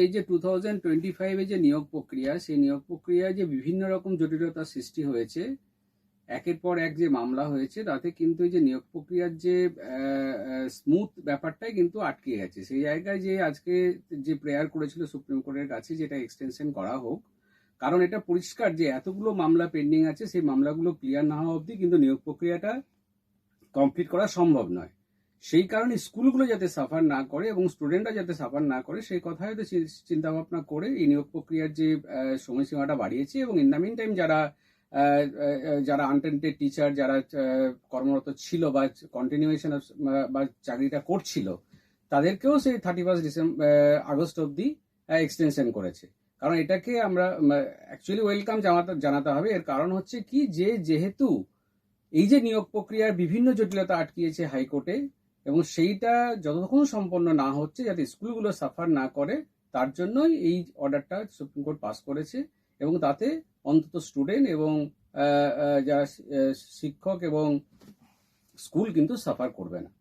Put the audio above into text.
এই যে 2025 যে নিয়োগ প্রক্রিয়া, সেই নিয়োগ প্রক্রিয়ায় যে বিভিন্ন রকম জটিলতার সৃষ্টি হয়েছে, একের পর এক যে মামলা হয়েছে, তাতে কিন্তু এই যে নিয়োগ প্রক্রিয়ার যে স্মুথ ব্যাপারটাই কিন্তু আটকে গেছে। সেই জায়গায় যে আজকে যে প্রেয়ার করেছিল সুপ্রিম কোর্টের কাছে, যেটা এক্সটেনশন করা হোক, কারণ এটা পরিষ্কার যে এতগুলো মামলা পেন্ডিং আছে, সেই মামলাগুলো ক্লিয়ার না হওয়া অবধি কিন্তু নিয়োগ প্রক্রিয়াটা কমপ্লিট করা সম্ভব নয়। সেই কারণে স্কুলগুলো যাতে সাফার না করে এবং স্টুডেন্টরা যাতে সাফার না করে, সেই কথাই হয়তো চিন্তা ভাবনা করে এই নিয়োগ প্রক্রিয়ার যে সময়সীমাটা বাড়িয়েছে। এবং ইন দ্য মিন টাইম যারা আনটেন্টেড টিচার, যারা কর্মরত ছিল বা কন্টিনিউয়েশন বা চাকরিটা করছিল, তাদেরকেও সেই 31 আগস্ট অবধি এক্সটেনশন করেছে। কারণ এটাকে আমরা অ্যাকচুয়ালি ওয়েলকাম জানাতে হবে। এর কারণ হচ্ছে কি, যেহেতু এই যে নিয়োগ প্রক্রিয়ার বিভিন্ন জটিলতা আটকিয়েছে হাইকোর্টে, এবং সেইটা যতক্ষণ সম্পন্ন না হচ্ছে, যাতে স্কুলগুলো সাফার না করে, তার জন্যই এই অর্ডারটা সুপ্রিম কোর্ট পাস করেছে। এবং তাতে অন্তত স্টুডেন্ট এবং যারা শিক্ষক এবং স্কুল কিন্তু সাফার করবে না।